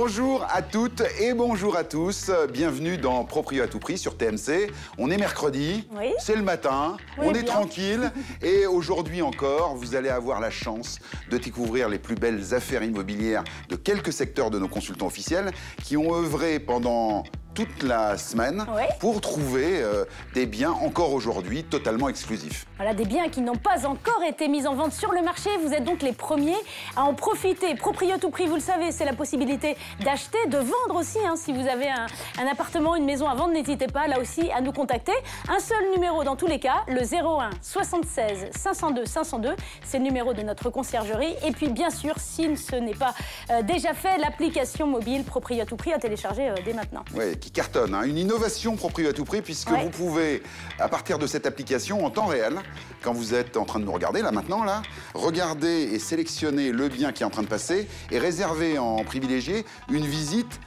Bonjour à toutes et bonjour à tous. Bienvenue dans Proprio à tout prix sur TMC. On est mercredi, oui. C'est le matin, oui, on est bien. tranquille. Et aujourd'hui encore, vous allez avoir la chance de découvrir les plus belles affaires immobilières de quelques secteurs de nos consultants officiels qui ont œuvré pendant toute la semaine pour trouver des biens encore aujourd'hui totalement exclusifs. Voilà, des biens qui n'ont pas encore été mis en vente sur le marché. Vous êtes donc les premiers à en profiter. Proprio à tout prix, vous le savez, c'est la possibilité d'acheter, de vendre aussi. Si vous avez un appartement, une maison à vendre, n'hésitez pas là aussi à nous contacter. Un seul numéro dans tous les cas, le 01 76 502 502. C'est le numéro de notre conciergerie. Et puis bien sûr, si ce n'est pas déjà fait, l'application mobile Proprio à tout prix à télécharger dès maintenant. Oui, qui cartonne, une innovation Proprio à tout prix, puisque vous pouvez, à partir de cette application, en temps réel, quand vous êtes en train de nous regarder, là maintenant, regarder et sélectionner le bien qui est en train de passer et réserver en privilégié une visite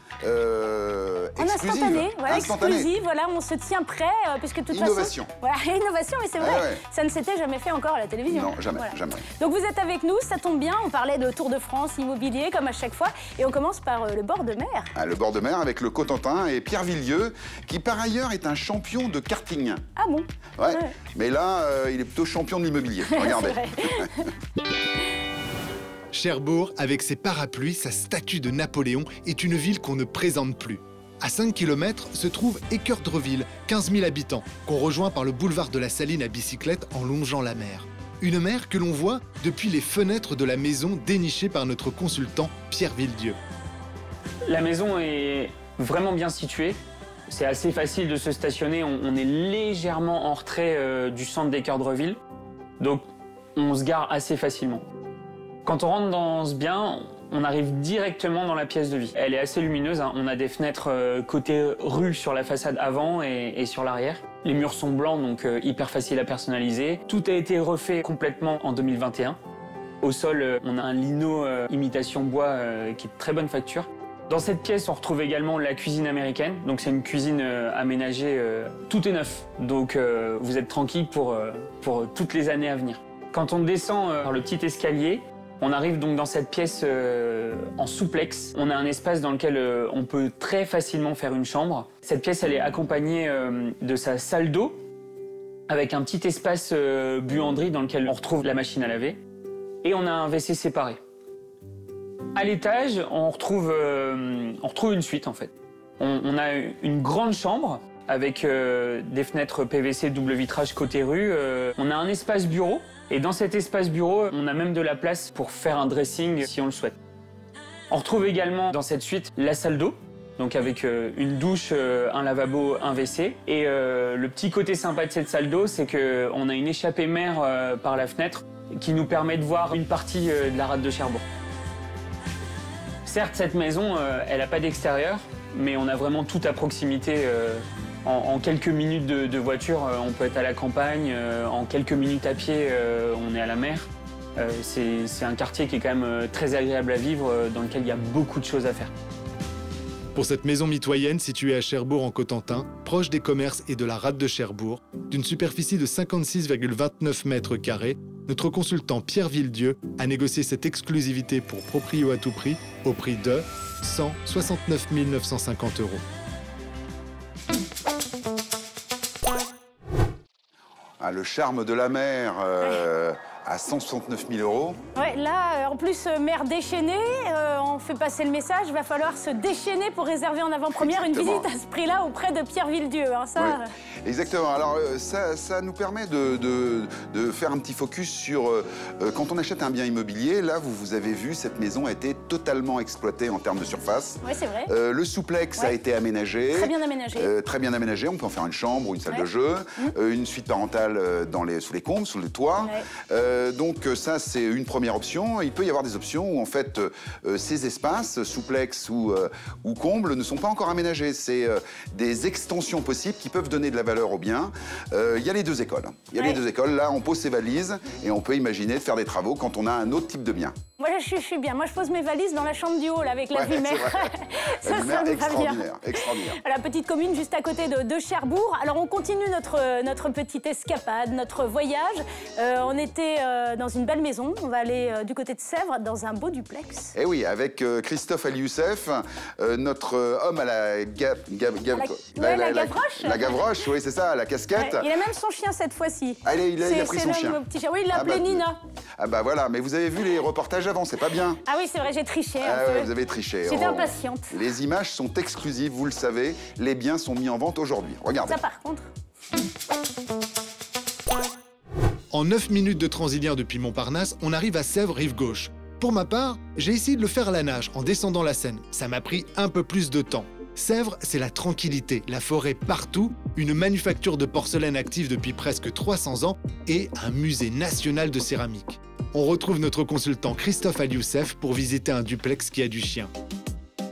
exclusive. Exclusive, voilà, on se tient prêt, puisque de toute innovation. façon... Voilà, innovation, mais c'est vrai, ça ne s'était jamais fait encore à la télévision. Non, jamais, jamais. Donc vous êtes avec nous, ça tombe bien, on parlait de Tour de France, immobilier, comme à chaque fois, et on commence par le bord de mer. Le bord de mer avec le Cotentin et Pierre Villieu, qui par ailleurs est un champion de karting. Ah bon? Ouais. Mais là, il est plutôt champion de l'immobilier, regardez. Cherbourg, avec ses parapluies, sa statue de Napoléon, est une ville qu'on ne présente plus. À 5 km se trouve Équeurdreville, 15 000 habitants, qu'on rejoint par le boulevard de la Saline à bicyclette en longeant la mer. Une mer que l'on voit depuis les fenêtres de la maison dénichée par notre consultant Pierre Villieu. La maison est vraiment bien située. C'est assez facile de se stationner. On est légèrement en retrait du centre d'Équeurdreville. Donc on se gare assez facilement. Quand on rentre dans ce bien, on arrive directement dans la pièce de vie. Elle est assez lumineuse, On a des fenêtres côté rue sur la façade avant et sur l'arrière. Les murs sont blancs, donc hyper facile à personnaliser. Tout a été refait complètement en 2021. Au sol, on a un lino imitation bois qui est de très bonne facture. Dans cette pièce, on retrouve également la cuisine américaine. Donc c'est une cuisine aménagée, tout est neuf. Donc vous êtes tranquille pour toutes les années à venir. Quand on descend par le petit escalier, on arrive donc dans cette pièce en souplex. On a un espace dans lequel on peut très facilement faire une chambre. Cette pièce, elle est accompagnée de sa salle d'eau, avec un petit espace buanderie dans lequel on retrouve la machine à laver. Et on a un WC séparé. À l'étage, on retrouve une suite, en fait. On a une grande chambre avec des fenêtres PVC double vitrage côté rue. On a un espace bureau. Et dans cet espace bureau, on a même de la place pour faire un dressing si on le souhaite. On retrouve également dans cette suite la salle d'eau, donc avec une douche, un lavabo, un WC. Et le petit côté sympa de cette salle d'eau, c'est qu'on a une échappée mer par la fenêtre qui nous permet de voir une partie de la rade de Cherbourg. Certes, cette maison, elle n'a pas d'extérieur, mais on a vraiment tout à proximité. En quelques minutes de voiture, on peut être à la campagne. En quelques minutes à pied, on est à la mer. C'est un quartier qui est quand même très agréable à vivre, dans lequel il y a beaucoup de choses à faire. Pour cette maison mitoyenne située à Cherbourg en Cotentin, proche des commerces et de la rade de Cherbourg, d'une superficie de 56,29 mètres carrés, notre consultant Pierre Villieu a négocié cette exclusivité pour Proprio à tout prix au prix de 169 950 €. Le charme de la mer à 169 000 €. Ouais, là, en plus, mer déchaînée, on fait passer le message, il va falloir se déchaîner pour réserver en avant-première une visite à ce prix-là auprès de Pierre Villieu. Oui, exactement. Alors, ça nous permet de faire un petit focus sur quand on achète un bien immobilier. Là, vous avez vu, cette maison a été totalement exploitée en termes de surface. Oui, c'est vrai. Le souplex a été aménagé. Très bien aménagé. Très bien aménagé. On peut en faire une chambre ou une salle de jeu, une suite parentale sous les combles, sous le toit. Donc ça, c'est une première option. Il peut y avoir des options où en fait ces espaces, souplex ou combles, ne sont pas encore aménagés. C'est des extensions possibles qui peuvent donner de la valeur au bien. Il y a les deux écoles. Les deux écoles. Là, on pose ses valises et on peut imaginer de faire des travaux quand on a un autre type de bien. Moi, je suis bien. Moi, je pose mes valises dans la chambre du haut, là, avec la vue mer. Ça me va bien. Extraordinaire. Voilà, petite commune juste à côté de Cherbourg. Alors, on continue notre petite escapade, notre voyage. On était dans une belle maison. On va aller du côté de Sèvres, dans un beau duplex. Et oui, avec Christophe Ali Youssef, notre homme à la Gavroche. La Gavroche, oui, c'est ça, la casquette. Il a même son chien cette fois-ci. Ah, il a pris son chien. Petit chien. Oui, il l'appelait Nina. Ah bah voilà, mais vous avez vu les reportages avant, c'est pas bien. Ah oui, c'est vrai, j'ai triché. Ouais, vous avez triché. J'étais impatiente. Les images sont exclusives, vous le savez. Les biens sont mis en vente aujourd'hui. Regardez. Ça, par contre. En 9 minutes de Transilien depuis Montparnasse, on arrive à Sèvres, rive gauche. Pour ma part, j'ai essayé de le faire à la nage en descendant la Seine. Ça m'a pris un peu plus de temps. Sèvres, c'est la tranquillité, la forêt partout, une manufacture de porcelaine active depuis presque 300 ans et un musée national de céramique. On retrouve notre consultant Christophe Ali Youssef pour visiter un duplex qui a du chien.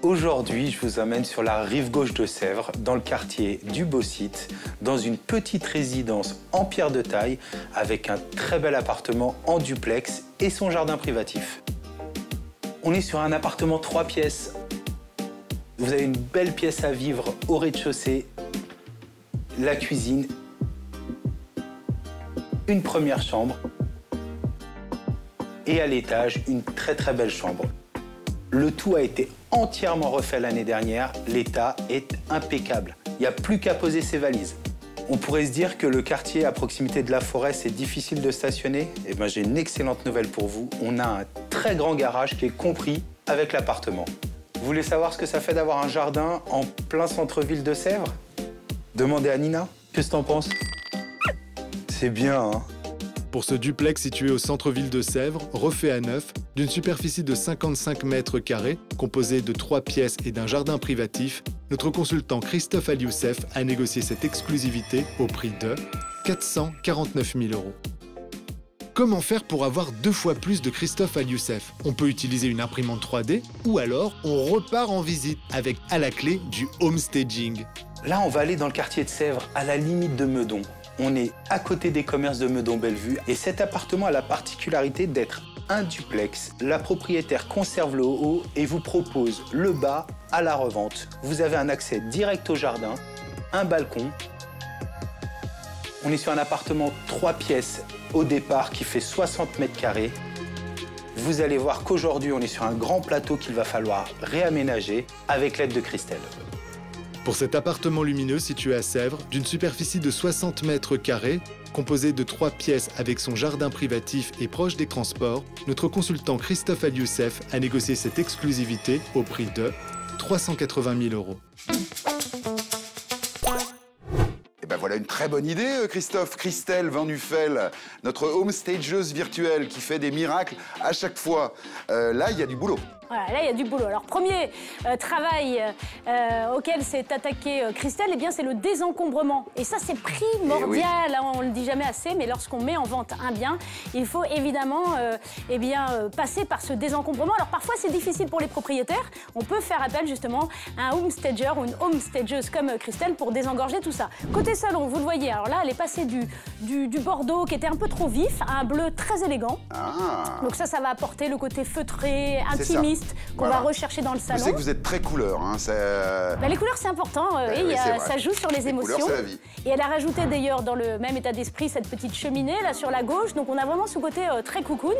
Aujourd'hui, je vous amène sur la rive gauche de Sèvres, dans le quartier du Beau-Site, dans une petite résidence en pierre de taille, avec un très bel appartement en duplex et son jardin privatif. On est sur un appartement 3 pièces. Vous avez une belle pièce à vivre au rez-de-chaussée, la cuisine, une première chambre et à l'étage, une très belle chambre. Le tout a été entièrement refait l'année dernière. L'état est impeccable. Il n'y a plus qu'à poser ses valises. On pourrait se dire que le quartier à proximité de la forêt, c'est difficile de stationner. Eh bien, j'ai une excellente nouvelle pour vous. On a un très grand garage qui est compris avec l'appartement. Vous voulez savoir ce que ça fait d'avoir un jardin en plein centre-ville de Sèvres? Demandez à Nina. Qu'est-ce que t'en penses? C'est bien, hein? Pour ce duplex situé au centre-ville de Sèvres, refait à neuf, d'une superficie de 55 mètres carrés, composé de 3 pièces et d'un jardin privatif, notre consultant Christophe Ali Youssef a négocié cette exclusivité au prix de 449 000 €. Comment faire pour avoir 2 fois plus de Christophe Ali Youssef? On peut utiliser une imprimante 3D ou alors on repart en visite avec à la clé du homestaging. Là, on va aller dans le quartier de Sèvres, à la limite de Meudon. On est à côté des commerces de Meudon-Bellevue et cet appartement a la particularité d'être un duplex. La propriétaire conserve le haut et vous propose le bas à la revente. Vous avez un accès direct au jardin, un balcon. On est sur un appartement 3 pièces au départ qui fait 60 mètres carrés. Vous allez voir qu'aujourd'hui, on est sur un grand plateau qu'il va falloir réaménager avec l'aide de Christelle. Pour cet appartement lumineux situé à Sèvres, d'une superficie de 60 mètres carrés, composé de 3 pièces avec son jardin privatif et proche des transports, notre consultant Christophe Ali Youssef a négocié cette exclusivité au prix de 380 000 €. Et ben voilà une très bonne idée, Christophe. Christelle Van Nuffel, notre homestageuse virtuelle qui fait des miracles à chaque fois. Là, il y a du boulot. Voilà, là, il y a du boulot. Alors, premier travail auquel s'est attaquée Christelle, eh bien, c'est le désencombrement. Et ça, c'est primordial. Oui. Là, on le dit jamais assez, mais lorsqu'on met en vente un bien, il faut évidemment passer par ce désencombrement. Alors, parfois, c'est difficile pour les propriétaires. On peut faire appel, justement, à un homestager ou une homestageuse comme Christelle pour désengorger tout ça. Côté salon, vous le voyez, alors là, elle est passée du bordeaux qui était un peu trop vif à un bleu très élégant. Ah. Donc ça va apporter le côté feutré, intimiste qu'on va rechercher dans le salon. Je sais que vous êtes très couleur. Hein, bah, les couleurs, c'est important. Oui, ça joue sur les émotions. Couleurs, c'est la vie. Et elle a rajouté d'ailleurs dans le même état d'esprit cette petite cheminée là sur la gauche. Donc on a vraiment ce côté très cocoon.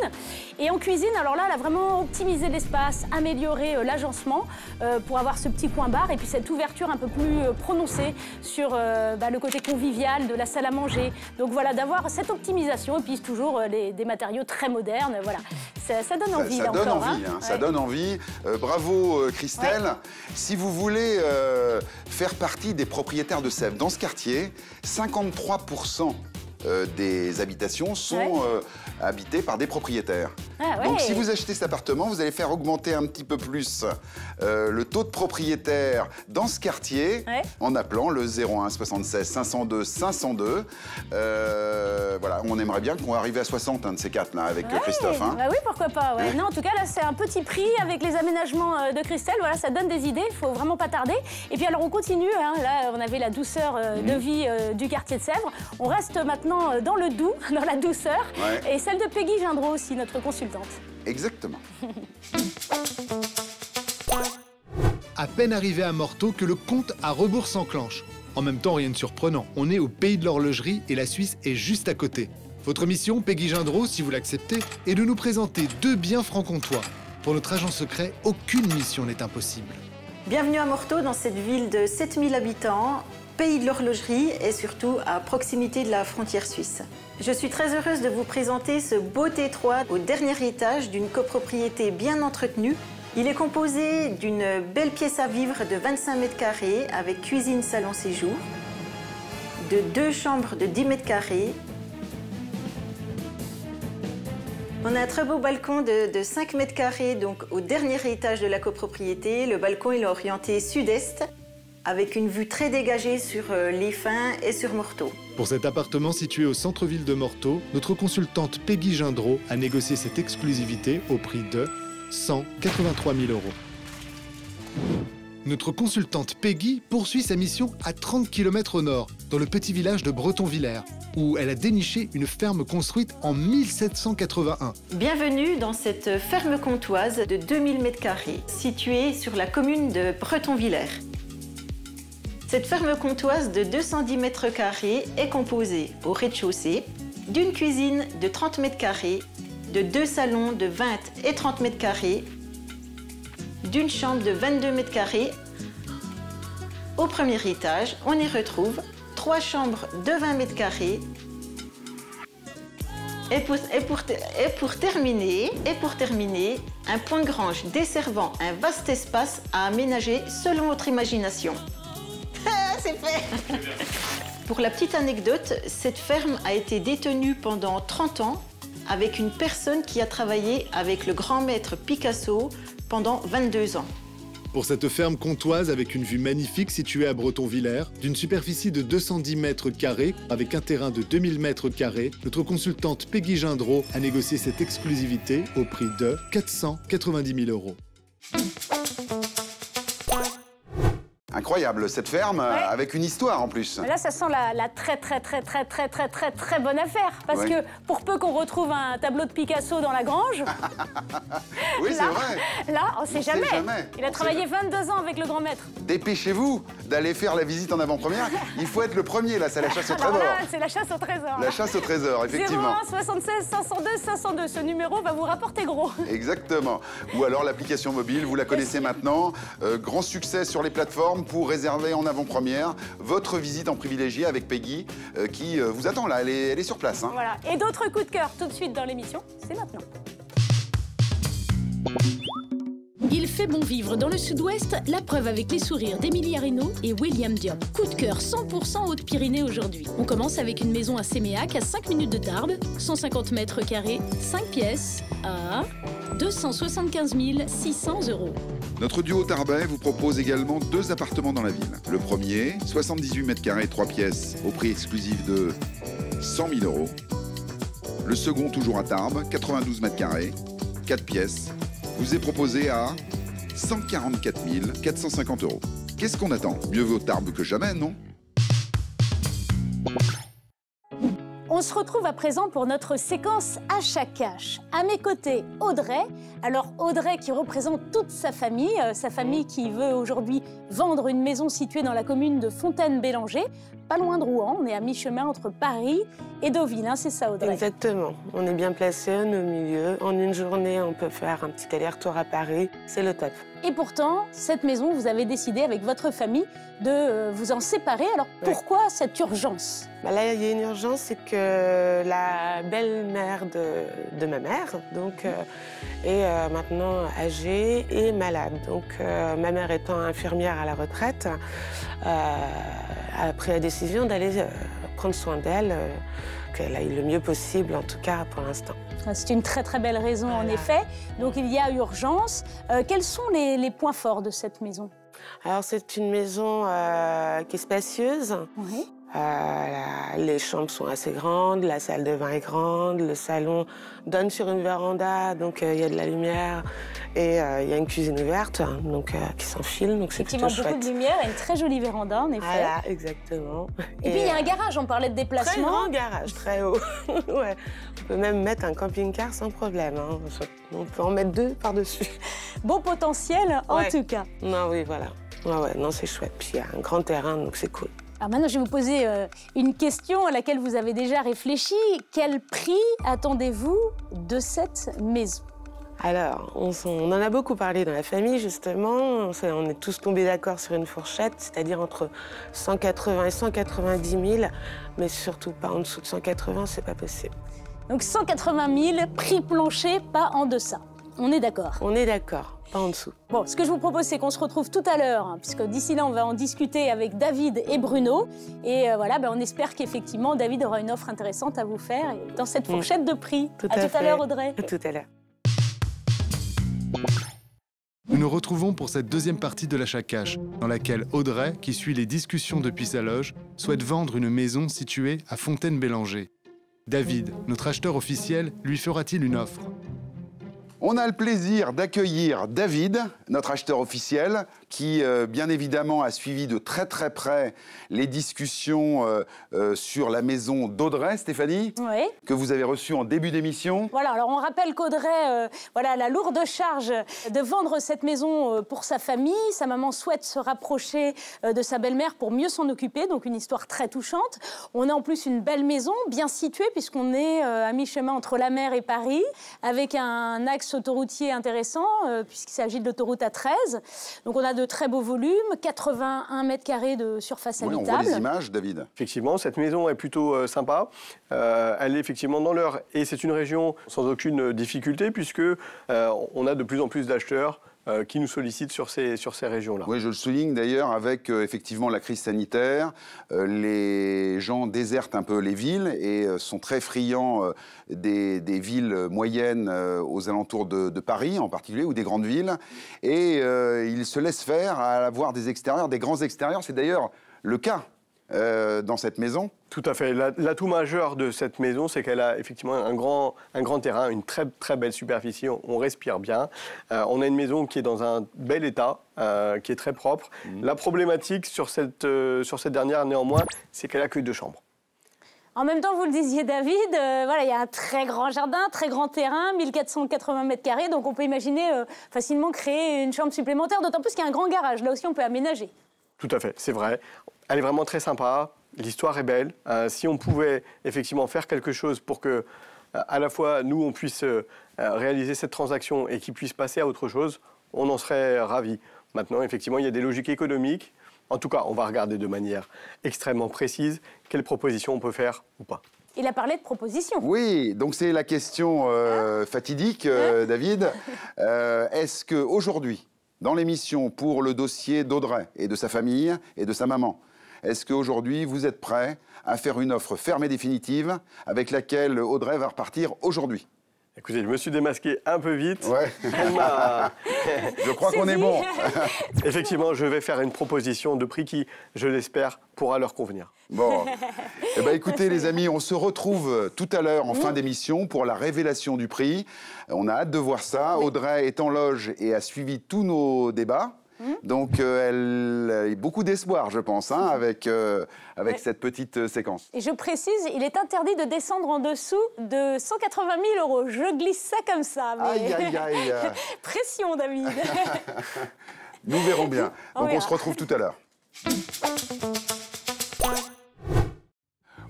Et en cuisine, alors là, elle a vraiment optimisé l'espace, amélioré l'agencement pour avoir ce petit coin bar et puis cette ouverture un peu plus prononcée sur le côté convivial de la salle à manger. Donc voilà, d'avoir cette optimisation et puis toujours des matériaux très modernes. Voilà, ça donne envie. Ça donne envie, hein. Ça donne envie. Bravo Christelle. Ouais. Si vous voulez faire partie des propriétaires de Sèvres, dans ce quartier, 53% des habitations sont habitées par des propriétaires. Ah, ouais. Donc si vous achetez cet appartement, vous allez faire augmenter un petit peu plus le taux de propriétaires dans ce quartier en appelant le 01 76 502 502. Voilà, on aimerait bien qu'on arrive à 60 de ces quatre là avec Christophe. Hein. Bah oui, pourquoi pas. Ouais. Non, en tout cas, là, c'est un petit prix avec les aménagements de Christelle. Voilà, ça donne des idées, il faut vraiment pas tarder. Et puis alors, on continue. Hein. Là, on avait la douceur de vie du quartier de Sèvres. On reste maintenant dans le doux, dans la douceur. Et celle de Peggy Gendreau aussi, notre consultante. Exactement. À peine arrivé à Morteau que le compte à rebours s'enclenche. En même temps, rien de surprenant. On est au pays de l'horlogerie et la Suisse est juste à côté. Votre mission, Peggy Gendreau, si vous l'acceptez, est de nous présenter 2 biens franc-comtois. Pour notre agent secret, aucune mission n'est impossible. Bienvenue à Morteau, dans cette ville de 7000 habitants, pays de l'horlogerie et surtout à proximité de la frontière suisse. Je suis très heureuse de vous présenter ce beau T3 au dernier étage d'une copropriété bien entretenue. Il est composé d'une belle pièce à vivre de 25 mètres carrés avec cuisine, salon, séjour, de 2 chambres de 10 mètres carrés. On a un très beau balcon de 5 mètres carrés, donc au dernier étage de la copropriété. Le balcon il est orienté sud-est, avec une vue très dégagée sur les Fins et sur Morteau. Pour cet appartement situé au centre-ville de Morteau, notre consultante Peggy Gendreau a négocié cette exclusivité au prix de 183 000 €. Notre consultante Peggy poursuit sa mission à 30 km au nord, dans le petit village de Bretonvillers, où elle a déniché une ferme construite en 1781. Bienvenue dans cette ferme comtoise de 2000 m², située sur la commune de Bretonvillers. Cette ferme comtoise de 210 m² est composée au rez-de-chaussée d'une cuisine de 30 m², de 2 salons de 20 et 30 m², d'une chambre de 22 m². Au premier étage, on y retrouve 3 chambres de 20 m². Et pour terminer, un point de grange desservant un vaste espace à aménager selon votre imagination. C'est fait! Pour la petite anecdote, cette ferme a été détenue pendant 30 ans avec une personne qui a travaillé avec le grand maître Picasso pendant 22 ans. Pour cette ferme comtoise avec une vue magnifique située à Bretonvillers, d'une superficie de 210 m², avec un terrain de 2000 m², notre consultante Peggy Gendreau a négocié cette exclusivité au prix de 490 000 €. Incroyable, cette ferme, avec une histoire en plus. Là, ça sent la très bonne affaire. Parce que pour peu qu'on retrouve un tableau de Picasso dans la grange... Oui, c'est vrai. Là, on ne sait jamais. Il a travaillé 22 ans avec le grand maître. Dépêchez-vous d'aller faire la visite en avant-première. Il faut être le premier, là, c'est la chasse au trésor. Là, c'est la chasse au trésor. La chasse au trésor, effectivement. 01 76 502 502, ce numéro va vous rapporter gros. Exactement. Ou alors l'application mobile, vous la connaissez maintenant. Grand succès sur les plateformes pour réserver en avant-première votre visite en privilégié avec Peggy qui vous attend là, elle est sur place. Hein. Voilà. Et d'autres coups de cœur tout de suite dans l'émission, c'est maintenant. Il fait bon vivre dans le sud-ouest, la preuve avec les sourires d'Émilie Arinaud et William Diop. Coup de cœur 100% Haute-Pyrénées aujourd'hui. On commence avec une maison à Séméac à 5 minutes de Tarbes, 150 m², 5 pièces à 275 600 €. Notre duo Tarbais vous propose également 2 appartements dans la ville. Le premier, 78 m², 3 pièces, au prix exclusif de 100 000 €. Le second, toujours à Tarbes, 92 m², 4 pièces, vous est proposé à 144 450 €. Qu'est-ce qu'on attend? Mieux vaut Tarbes que jamais, non? On se retrouve à présent pour notre séquence achat cash. À mes côtés, Audrey. Alors Audrey qui représente toute sa famille qui veut aujourd'hui vendre une maison située dans la commune de Fontaine-Bélanger, pas loin de Rouen. On est à mi-chemin entre Paris et Deauville, hein, c'est ça Audrey? Exactement. On est bien placé, on est au milieu. En une journée, on peut faire un petit aller-retour à Paris. C'est le top. Et pourtant, cette maison, vous avez décidé avec votre famille de vous en séparer. Alors pourquoi cette urgence? Là, il y a une urgence, c'est que la belle-mère de ma mère est maintenant âgée et malade. Donc, ma mère étant infirmière à la retraite, a pris la décision d'aller prendre soin d'elle, qu'elle aille le mieux possible, en tout cas pour l'instant. C'est une très belle raison, en effet. Donc, il y a urgence. Quels sont les points forts de cette maison? Alors, c'est une maison qui est spacieuse. Oui. Les chambres sont assez grandes, la salle de bain est grande, le salon donne sur une véranda, donc il y a de la lumière et il y a une cuisine ouverte donc, qui s'enfile, donc c'est plutôt chouette. Beaucoup de lumière et une très jolie véranda, en effet. Voilà, exactement. Et puis il y a un garage, on parlait de déplacement. Très grand garage, très haut. Ouais. On peut même mettre un camping-car sans problème. Hein. On peut en mettre 2 par-dessus. Beau potentiel, en tout cas. Non, oui, voilà. Ouais, non, c'est chouette. Puis il y a un grand terrain, donc c'est cool. Alors maintenant, je vais vous poser une question à laquelle vous avez déjà réfléchi. Quel prix attendez-vous de cette maison? Alors, on en a beaucoup parlé dans la famille, justement. On est tous tombés d'accord sur une fourchette, c'est-à-dire entre 180 et 190 000, mais surtout pas en dessous de 180, c'est pas possible. Donc 180 000, prix plancher, pas en deçà. On est d'accord? On est d'accord, pas en dessous. Bon, ce que je vous propose, c'est qu'on se retrouve tout à l'heure, hein, puisque d'ici là, on va en discuter avec David et Bruno. Et voilà, on espère qu'effectivement, David aura une offre intéressante à vous faire dans cette fourchette de prix. Tout à l'heure, Audrey. À tout à l'heure. Nous nous retrouvons pour cette deuxième partie de l'achat cash, dans laquelle Audrey, qui suit les discussions depuis sa loge, souhaite vendre une maison située à Fontaine-Bélanger. David, notre acheteur officiel, lui fera-t-il une offre? On a le plaisir d'accueillir David, notre acheteur officiel, qui bien évidemment a suivi de très très près les discussions sur la maison d'Audrey, Stéphanie, Oui. que vous avez reçue en début d'émission. Voilà, alors on rappelle qu'Audrey a la lourde charge de vendre cette maison pour sa famille. Sa maman souhaite se rapprocher de sa belle-mère pour mieux s'en occuper, donc une histoire très touchante. On a en plus une belle maison, bien située, puisqu'on est à mi-chemin entre la mer et Paris, avec un axe autoroutier intéressant, puisqu'il s'agit de l'autoroute A13. Donc on a de très beaux volumes, 81 mètres carrés de surface habitable. On voit les images, David. Effectivement, cette maison est plutôt sympa. Elle est effectivement dans l'heure et c'est une région sans aucune difficulté puisque on a de plus en plus d'acheteurs qui nous sollicitent sur ces régions-là. Oui, je le souligne d'ailleurs avec effectivement la crise sanitaire. Les gens désertent un peu les villes et sont très friands des villes moyennes aux alentours de Paris en particulier ou des grandes villes. Et ils se laissent faire à avoir des extérieurs, des grands extérieurs. C'est d'ailleurs le cas dans cette maison. Tout à fait. L'atout majeur de cette maison, c'est qu'elle a effectivement un grand terrain, une très, très belle superficie. On respire bien. On a une maison qui est dans un bel état, qui est très propre. La problématique sur cette dernière, néanmoins, c'est qu'elle a que 2 chambres. En même temps, vous le disiez, David, il y a un très grand jardin, très grand terrain, 1480 mètres carrés. Donc on peut imaginer facilement créer une chambre supplémentaire, d'autant plus qu'il y a un grand garage. Là aussi, on peut aménager. Tout à fait, c'est vrai. Elle est vraiment très sympa. L'histoire est belle. Si on pouvait effectivement faire quelque chose pour que, à la fois, nous, on puisse réaliser cette transaction et qu'il puisse passer à autre chose, on en serait ravis. Maintenant, effectivement, il y a des logiques économiques. En tout cas, on va regarder de manière extrêmement précise quelles propositions on peut faire ou pas. Il a parlé de propositions. Oui, donc c'est la question fatidique, David. Est-ce qu'aujourd'hui, dans l'émission pour le dossier d'Audrey et de sa famille et de sa maman, est-ce qu'aujourd'hui, vous êtes prêts à faire une offre ferme et définitive avec laquelle Audrey va repartir aujourd'hui? Écoutez, je me suis démasqué un peu vite. Ouais. Je crois qu'on est bon. Effectivement, je vais faire une proposition de prix qui, je l'espère, pourra leur convenir. Bon. Eh ben, écoutez, les amis, on se retrouve tout à l'heure en fin d'émission pour la révélation du prix. On a hâte de voir ça. Audrey est en loge et a suivi tous nos débats. Donc, elle a beaucoup d'espoir, je pense, avec cette petite séquence. Et je précise, il est interdit de descendre en dessous de 180 000 €. Je glisse ça comme ça. Mais... Aïe, aïe, aïe. Pression, David. Nous verrons bien. Donc, on se retrouve tout à l'heure.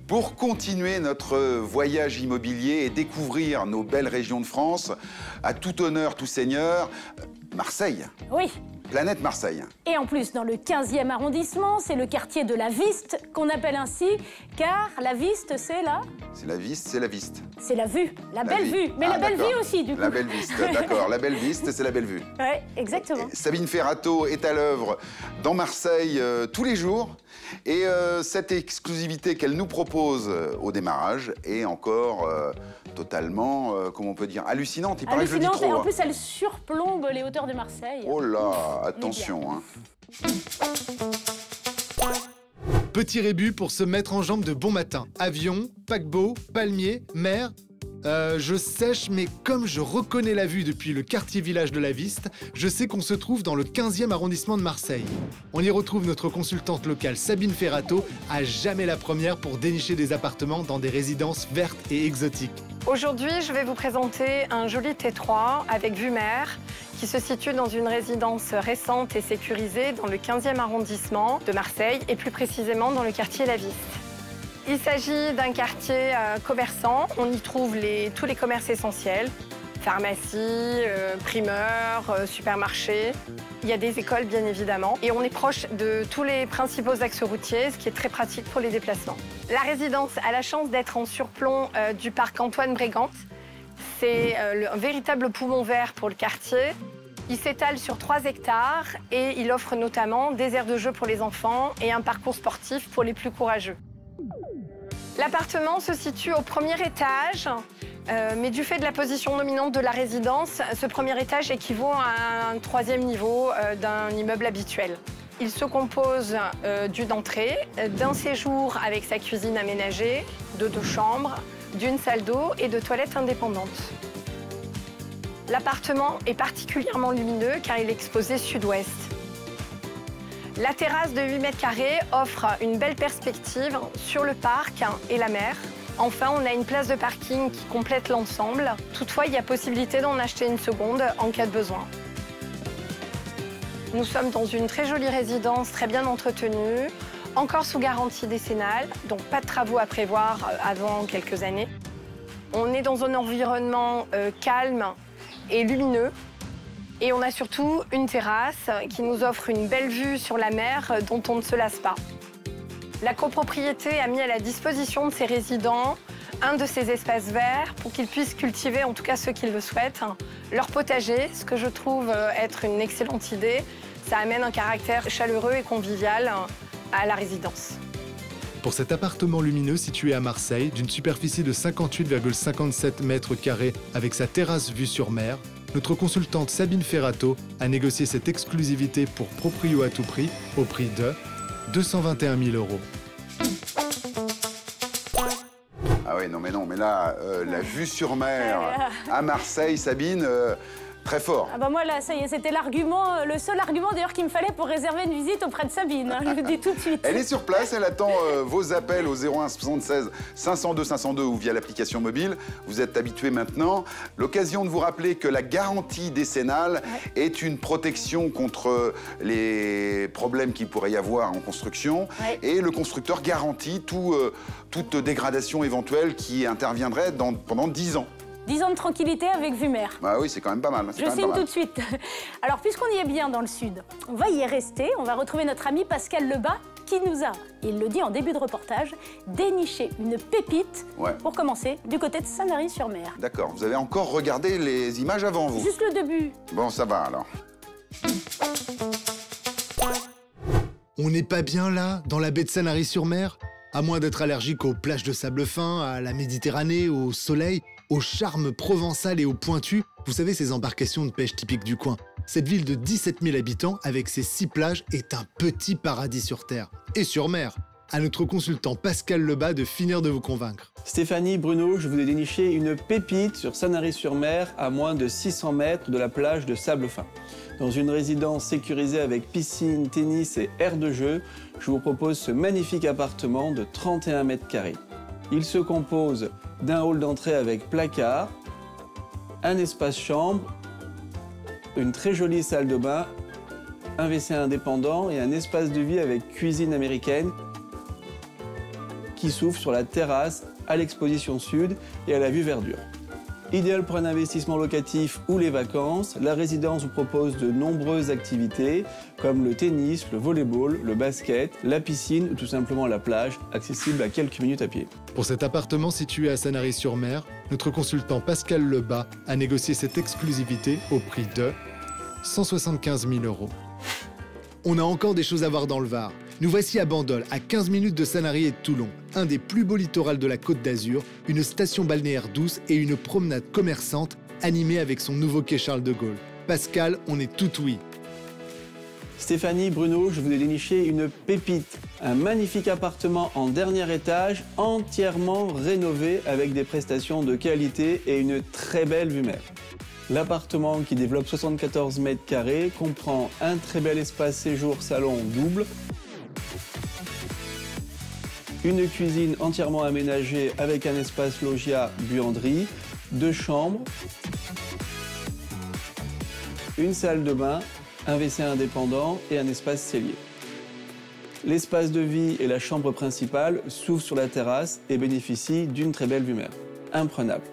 Pour continuer notre voyage immobilier et découvrir nos belles régions de France, à tout honneur, tout seigneur, Marseille. Oui. Planète Marseille. Et en plus, dans le 15e arrondissement, c'est le quartier de la Viste, qu'on appelle ainsi, car la Viste, c'est la... C'est la Viste, c'est la Viste. C'est la vue, la belle vue. Mais la belle vue aussi, du coup. La belle Viste, d'accord. La belle Viste, c'est la belle vue. Oui, exactement. Sabine Ferrato est à l'œuvre dans Marseille tous les jours. Et cette exclusivité qu'elle nous propose au démarrage est encore totalement, comment on peut dire, hallucinante. Il paraît que je le dis trop. Et en plus, elle surplombe les hauteurs de Marseille. Oh là, attention. Petit rébut pour se mettre en jambe de bon matin. Avion, paquebot, palmier, mer... je sèche, mais comme je reconnais la vue depuis le quartier-village de la Viste, je sais qu'on se trouve dans le 15e arrondissement de Marseille. On y retrouve notre consultante locale Sabine Ferrato, à jamais la première pour dénicher des appartements dans des résidences vertes et exotiques. Aujourd'hui, je vais vous présenter un joli T3 avec vue mer qui se situe dans une résidence récente et sécurisée dans le 15e arrondissement de Marseille et plus précisément dans le quartier La Viste. Il s'agit d'un quartier commerçant. On y trouve tous les commerces essentiels, pharmacie, primeurs, supermarchés. Il y a des écoles, bien évidemment. Et on est proche de tous les principaux axes routiers, ce qui est très pratique pour les déplacements. La résidence a la chance d'être en surplomb du parc Antoine Brégante. C'est un véritable poumon vert pour le quartier. Il s'étale sur 3 hectares et il offre notamment des aires de jeu pour les enfants et un parcours sportif pour les plus courageux. L'appartement se situe au premier étage, mais du fait de la position dominante de la résidence, ce premier étage équivaut à un 3e niveau d'un immeuble habituel. Il se compose d'une entrée, d'un séjour avec sa cuisine aménagée, de 2 chambres, d'une salle d'eau et de toilettes indépendantes. L'appartement est particulièrement lumineux car il est exposé sud-ouest. La terrasse de 8 mètres carrés offre une belle perspective sur le parc et la mer. Enfin, on a une place de parking qui complète l'ensemble. Toutefois, il y a possibilité d'en acheter une seconde en cas de besoin. Nous sommes dans une très jolie résidence, très bien entretenue, encore sous garantie décennale, donc pas de travaux à prévoir avant quelques années. On est dans un environnement calme et lumineux. Et on a surtout une terrasse qui nous offre une belle vue sur la mer dont on ne se lasse pas. La copropriété a mis à la disposition de ses résidents un de ces espaces verts pour qu'ils puissent cultiver, en tout cas ceux qui le souhaitent, leur potager, ce que je trouve être une excellente idée. Ça amène un caractère chaleureux et convivial à la résidence. Pour cet appartement lumineux situé à Marseille, d'une superficie de 58,57 mètres carrés avec sa terrasse vue sur mer, notre consultante Sabine Ferrato a négocié cette exclusivité pour Proprio à tout prix au prix de 221 000 €. Ah oui, non, mais là, la vue sur mer à Marseille, Sabine, très fort. Ah bah moi là, ça y est, c'était l'argument, le seul argument d'ailleurs qu'il me fallait pour réserver une visite auprès de Sabine, hein, je le dis tout de suite. Elle est sur place, elle attend vos appels au 01 76 502 502 ou via l'application mobile. Vous êtes habitués maintenant. L'occasion de vous rappeler que la garantie décennale est une protection contre les problèmes qu'il pourrait y avoir en construction. Et le constructeur garantit toute dégradation éventuelle qui interviendrait pendant 10 ans. 10 ans de tranquillité avec vue mer. Bah oui, c'est quand même pas mal. Je signe tout de suite. Alors, puisqu'on y est bien dans le sud, on va y rester. On va retrouver notre ami Pascal Lebas qui nous a, il le dit en début de reportage, déniché une pépite, pour commencer, du côté de Sanary-sur-Mer. D'accord. Vous avez encore regardé les images avant, vous? Juste le début. Bon, ça va alors. On n'est pas bien là, dans la baie de Sanary-sur-Mer? À moins d'être allergique aux plages de sable fin, à la Méditerranée, au soleil, au charme provençal et aux pointus, vous savez, ces embarcations de pêche typiques du coin. Cette ville de 17 000 habitants, avec ses 6 plages, est un petit paradis sur terre. Et sur mer. À notre consultant Pascal Lebas de finir de vous convaincre. Stéphanie, Bruno, je vous ai déniché une pépite sur Sanary-sur-Mer, à moins de 600 mètres de la plage de sable fin. Dans une résidence sécurisée avec piscine, tennis et aire de jeu, je vous propose ce magnifique appartement de 31 mètres carrés. Il se compose d'un hall d'entrée avec placard, un espace chambre, une très jolie salle de bain, un WC indépendant et un espace de vie avec cuisine américaine qui s'ouvre sur la terrasse à l'exposition sud et à la vue verdure. Idéal pour un investissement locatif ou les vacances, la résidence vous propose de nombreuses activités comme le tennis, le volleyball, le basket, la piscine ou tout simplement la plage, accessible à quelques minutes à pied. Pour cet appartement situé à Sanary-sur-Mer, notre consultant Pascal Lebas a négocié cette exclusivité au prix de 175 000 €. On a encore des choses à voir dans le Var. Nous voici à Bandol, à 15 minutes de Sanary et de Toulon, un des plus beaux littoraux de la Côte d'Azur, une station balnéaire douce et une promenade commerçante animée avec son nouveau quai Charles de Gaulle. Pascal, on est tout oui. Stéphanie, Bruno, je vous ai déniché une pépite, un magnifique appartement en dernier étage, entièrement rénové avec des prestations de qualité et une très belle vue mer. L'appartement, qui développe 74 mètres carrés, comprend un très bel espace séjour salon double, une cuisine entièrement aménagée avec un espace loggia buanderie, 2 chambres, une salle de bain, un WC indépendant et un espace cellier. L'espace de vie et la chambre principale s'ouvrent sur la terrasse et bénéficient d'une très belle vue mer. Imprenable.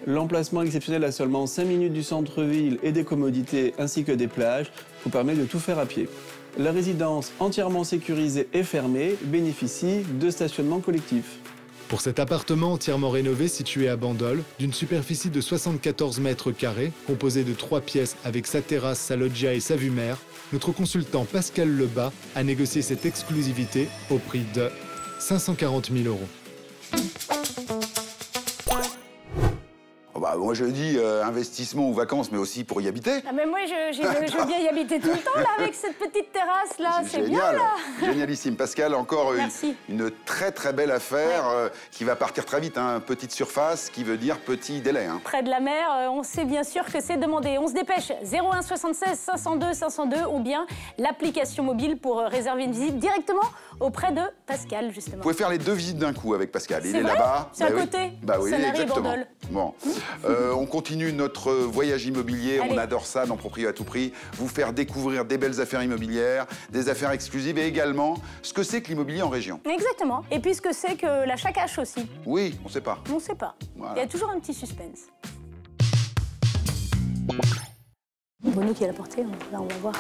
L'emplacement exceptionnel à seulement 5 minutes du centre-ville et des commodités ainsi que des plages vous permet de tout faire à pied. La résidence entièrement sécurisée et fermée bénéficie de stationnement collectif. Pour cet appartement entièrement rénové situé à Bandol, d'une superficie de 74 mètres carrés, composé de 3 pièces avec sa terrasse, sa loggia et sa vue mer, notre consultant Pascal Lebas a négocié cette exclusivité au prix de 540 000 €. Bah, moi je dis investissement ou vacances, mais aussi pour y habiter. Ah mais moi je veux bien y habiter tout le temps là avec cette petite terrasse là, c'est bien là. Génialissime. Pascal, encore une très très belle affaire qui va partir très vite. Hein. Petite surface qui veut dire petit délai. Hein. Près de la mer, on sait bien sûr que c'est demandé. On se dépêche, 01 76 502 502 ou bien l'application mobile pour réserver une visite directement auprès de Pascal justement. Vous pouvez faire les 2 visites d'un coup avec Pascal. Il est vrai là-bas. C'est à côté. Bah oui, exactement. Bandol. Bon. On continue notre voyage immobilier. Allez. On adore ça dans Proprio à tout prix. Vous faire découvrir des belles affaires immobilières, des affaires exclusives et également ce que c'est que l'immobilier en région. Exactement. Et puis ce que c'est que l'achat cash aussi. Oui, on ne sait pas. On ne sait pas. Voilà. Il y a toujours un petit suspense. Bono qui est à la portée, là on va voir.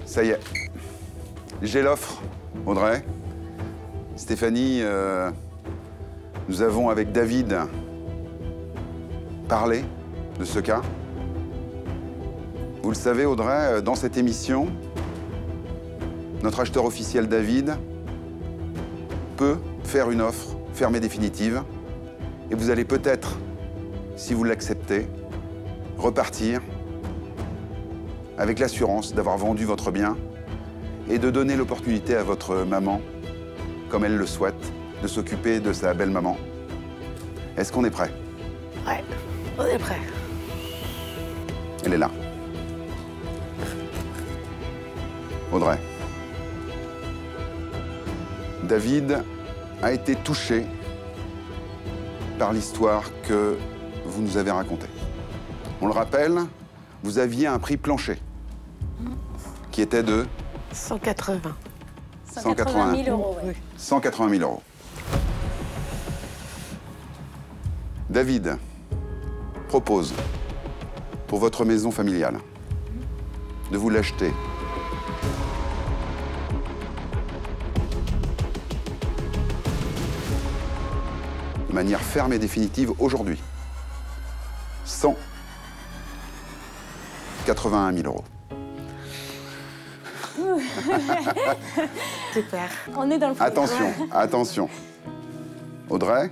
Ça y est. J'ai l'offre, Audrey. Stéphanie, nous avons avec David parlé de ce cas. Vous le savez, Audrey, dans cette émission, notre acheteur officiel David peut faire une offre ferme et définitive. Et vous allez peut-être, si vous l'acceptez, repartir avec l'assurance d'avoir vendu votre bien et de donner l'opportunité à votre maman, comme elle le souhaite, de s'occuper de sa belle maman. Est-ce qu'on est prêt? Ouais, on est prêt. Elle est là. Audrey. David a été touché par l'histoire que vous nous avez racontée. On le rappelle, vous aviez un prix plancher qui était de 180 000 €. Oui. 180 000 €. David propose pour votre maison familiale de vous l'acheter de manière ferme et définitive aujourd'hui. 181 000 €. Super. On est dans le fond. Attention, attention. Audrey,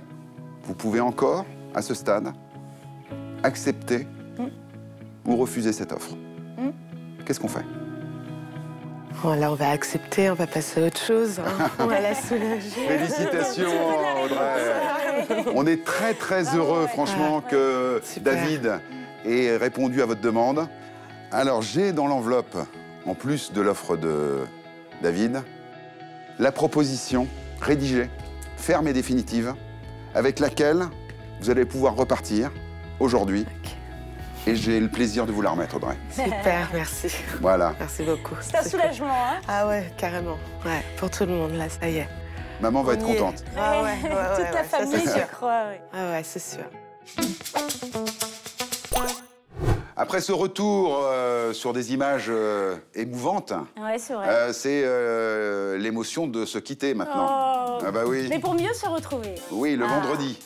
vous pouvez encore, à ce stade, accepter ou refuser cette offre. Qu'est-ce qu'on fait? Bon, là, on va accepter, on va passer à autre chose. Hein. On va la soulager. Félicitations, Audrey. On est très, très heureux, franchement, que David ait répondu à votre demande. Alors, j'ai dans l'enveloppe, en plus de l'offre de David, la proposition rédigée, ferme et définitive, avec laquelle vous allez pouvoir repartir aujourd'hui. Et j'ai le plaisir de vous la remettre, Audrey. Super, merci. Voilà. Merci beaucoup. C'est un soulagement, hein? Ah ouais, carrément. Ouais, pour tout le monde, là, ça y est. Maman va être contente. Ah ouais, toute la famille, je crois. Ouais. Ah ouais, c'est sûr. Après ce retour sur des images émouvantes, ouais, c'est vrai. C'est l'émotion de se quitter maintenant. Oh. Ah bah oui. Mais pour mieux se retrouver. Oui, le vendredi.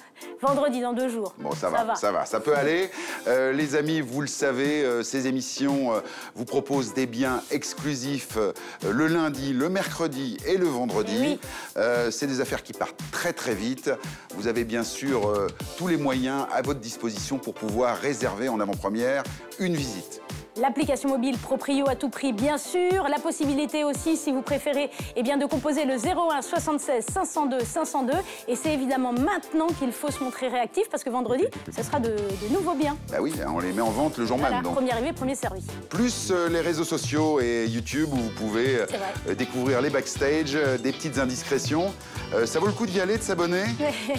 Vendredi, dans 2 jours. Bon, ça va, ça peut aller. Les amis, vous le savez, ces émissions vous proposent des biens exclusifs le lundi, le mercredi et le vendredi. Oui. C'est des affaires qui partent très très vite. Vous avez bien sûr tous les moyens à votre disposition pour pouvoir réserver en avant-première une visite. L'application mobile Proprio à tout prix, bien sûr. La possibilité aussi, si vous préférez, eh bien, de composer le 01 76 502 502. Et c'est évidemment maintenant qu'il faut se montrer réactif parce que vendredi, ce sera de nouveaux biens. Bah oui, on les met en vente le jour Voilà, même. Donc. premier arrivé, premier servi. Plus les réseaux sociaux et YouTube où vous pouvez découvrir les backstage, des petites indiscrétions. Ça vaut le coup d'y aller, de s'abonner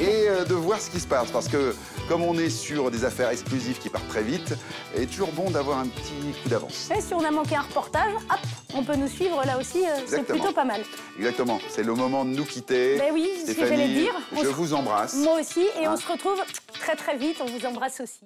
et de voir ce qui se passe. Parce que comme on est sur des affaires exclusives qui partent très vite, il est toujours bon d'avoir un petit coup d'avance. Et si on a manqué un reportage, hop, on peut nous suivre là aussi, c'est plutôt pas mal. Exactement, c'est le moment de nous quitter. Ben oui, c'est ce que j'allais dire. Je vous embrasse. Moi aussi, et on se retrouve très très vite, on vous embrasse aussi.